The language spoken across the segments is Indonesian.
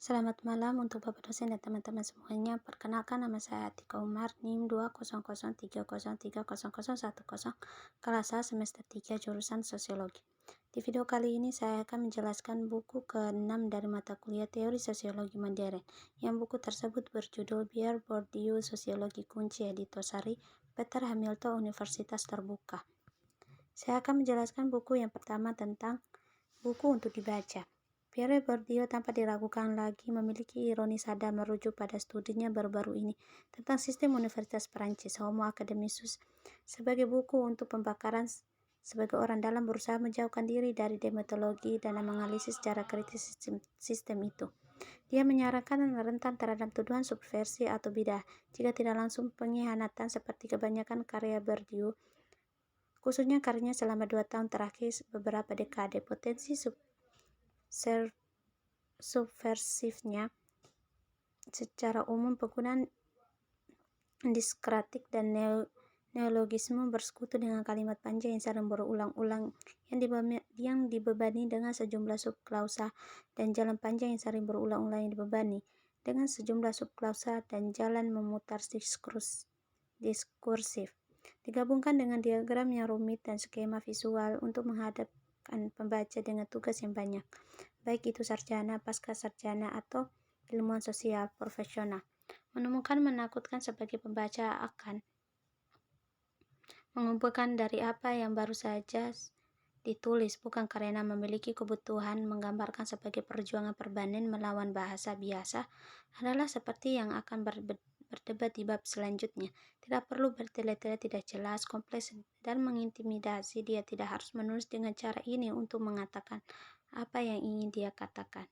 Selamat malam untuk Bapak dosen dan teman-teman semuanya. Perkenalkan, nama saya Atika Umar, NIM 200303010, kelas A semester 3 jurusan Sosiologi. Di video kali ini saya akan menjelaskan buku ke-6 dari mata kuliah Teori Sosiologi Modern, yang buku tersebut berjudul Pierre Bourdieu Sosiologi Kunci, Editosari, Peter Hamilton, Universitas Terbuka. Saya akan menjelaskan buku yang pertama tentang buku untuk dibaca. Pierre Bourdieu tanpa diragukan lagi memiliki ironi sadar merujuk pada studinya baru-baru ini tentang sistem Universitas Perancis, Homo Academicus, sebagai buku untuk pembakaran sebagai orang dalam berusaha menjauhkan diri dari deontologi dan menganalisis secara kritis sistem itu. Dia menyarankan rentan terhadap tuduhan subversi atau bidah, jika tidak langsung pengkhianatan seperti kebanyakan karya Bourdieu, khususnya karyanya selama 2 tahun terakhir beberapa dekade. Potensi subversifnya secara umum, penggunaan diskratik dan neologisme bersekutu dengan kalimat panjang yang sering berulang-ulang yang dibebani dengan sejumlah subklausa dan jalan panjang yang sering berulang-ulang yang dibebani dengan sejumlah subklausa dan jalan memutar diskursif, digabungkan dengan diagram yang rumit dan skema visual untuk menghadapkan pembaca dengan tugas yang banyak, baik itu sarjana, pasca sarjana, atau ilmuwan sosial profesional. Menemukan menakutkan sebagai pembaca akan mengumpulkan dari apa yang baru saja ditulis, bukan karena memiliki kebutuhan menggambarkan sebagai perjuangan perbanen melawan bahasa biasa, adalah seperti yang akan berdebat di bab selanjutnya. Tidak perlu bertele-tele, tidak jelas, kompleks, dan mengintimidasi. Dia tidak harus menulis dengan cara ini untuk mengatakan apa yang ingin dia katakan.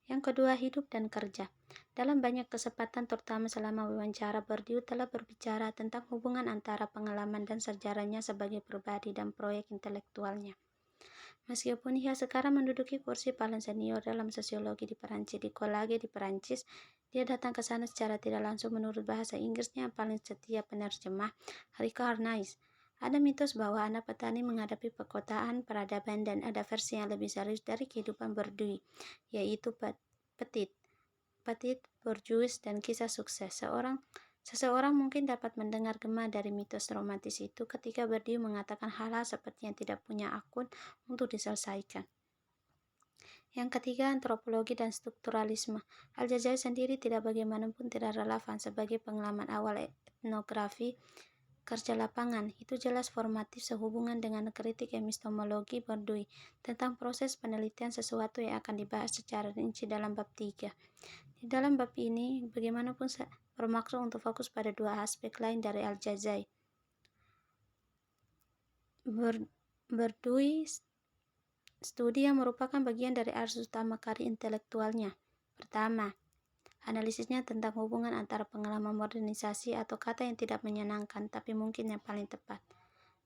Yang kedua, hidup dan kerja. Dalam banyak kesempatan, terutama selama wawancara, Bourdieu telah berbicara tentang hubungan antara pengalaman dan sejarahnya sebagai pribadi dan proyek intelektualnya. Meskipun ia sekarang menduduki kursi paling senior dalam sosiologi di Perancis, di Collège di Perancis, dia datang ke sana secara tidak langsung menurut bahasa Inggrisnya yang paling setia penerjemah, Ricard Nice. Ada mitos bahwa anak petani menghadapi perkotaan, peradaban, dan ada versi yang lebih serius dari kehidupan Bourdieu, yaitu Petit Bourgeois dan kisah sukses. Seseorang mungkin dapat mendengar gema dari mitos romantis itu ketika Bourdieu mengatakan hal-hal seperti yang tidak punya akun untuk diselesaikan. Yang ketiga, antropologi dan strukturalisme. Aljazair sendiri bagaimanapun tidak relevan sebagai pengalaman awal etnografi kerja lapangan. Itu jelas formatif sehubungan dengan kritik epistemologi Bourdieu tentang proses penelitian sesuatu yang akan dibahas secara rinci dalam bab 3. Di dalam bab ini, bagaimanapun bermaksud untuk fokus pada dua aspek lain dari Aljazair. Bourdieu studi yang merupakan bagian dari arus utama karya intelektualnya. Pertama, analisisnya tentang hubungan antara pengalaman modernisasi atau kata yang tidak menyenangkan tapi mungkin yang paling tepat,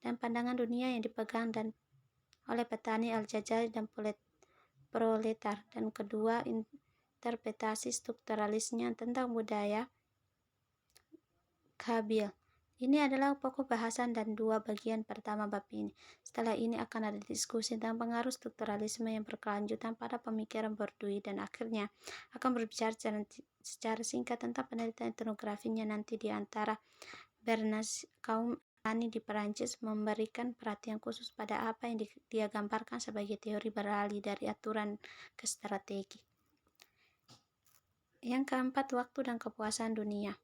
dan pandangan dunia yang dipegang oleh petani Aljazair dan proletar. Dan kedua, interpretasi strukturalisnya tentang budaya Kabil. Ini adalah pokok bahasan dan dua bagian pertama bab ini. Setelah ini akan ada diskusi tentang pengaruh strukturalisme yang berkelanjutan pada pemikiran Bourdieu, dan akhirnya akan berbicara secara singkat tentang penelitian etnografinya nanti di antara Bernas, kaum petani di Perancis, memberikan perhatian khusus pada apa yang dia gambarkan sebagai teori beralih dari aturan ke strategi. Yang keempat, waktu dan kepuasan dunia.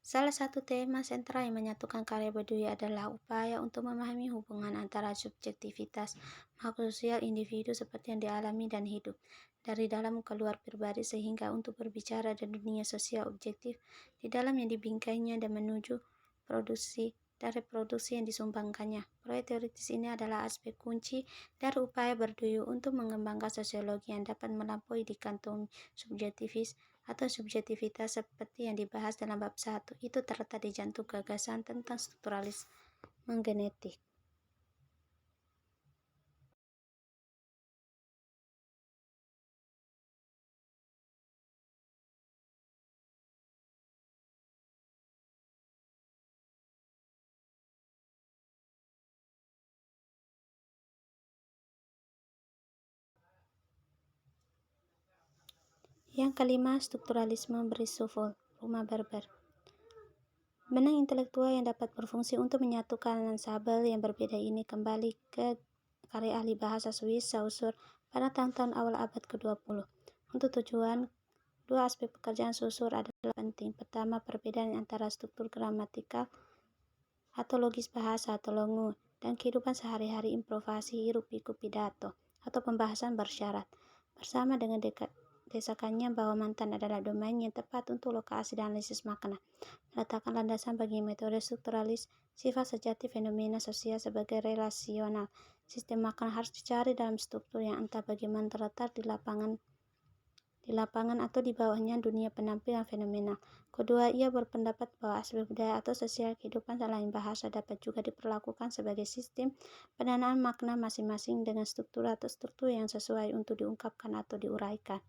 Salah satu tema sentral yang menyatukan karya Bourdieu adalah upaya untuk memahami hubungan antara subjektivitas makhluk sosial individu seperti yang dialami dan hidup dari dalam keluar pribadi, sehingga untuk berbicara dan dunia sosial objektif di dalam yang dibingkainya dan menuju produksi dan reproduksi yang disumbangkannya. Proyek teoritis ini adalah aspek kunci dari upaya Bourdieu untuk mengembangkan sosiologi yang dapat melampaui dikantongi subjektivis atau subjektivitas seperti yang dibahas dalam bab 1. Itu terletak di jantung gagasan tentang strukturalisme genetik. Yang kelima, strukturalisme bersifat rumah berber. Benang intelektual yang dapat berfungsi untuk menyatukan ensembel yang berbeda ini kembali ke karya ahli bahasa Swiss Saussure pada tahun-tahun awal abad ke-20. Untuk tujuan, dua aspek pekerjaan Saussure adalah penting. Pertama, perbedaan antara struktur gramatikal atau logis bahasa atau longu dan kehidupan sehari-hari, improvisasi, hiruk-pikuk pidato atau pembahasan bersyarat. Bersama dengan desakannya bahwa mantan adalah domain yang tepat untuk lokasi dan analisis makna, meletakkan landasan bagi metode strukturalis. Sifat sejati fenomena sosial sebagai relasional. Sistem makna harus dicari dalam struktur yang entah bagaimana terletak di lapangan atau di bawahnya dunia penampilan fenomenal. Kedua, ia berpendapat bahwa aspek budaya atau sosial kehidupan selain bahasa dapat juga diperlakukan sebagai sistem pendanaan makna masing-masing dengan struktur atau struktur yang sesuai untuk diungkapkan atau diuraikan.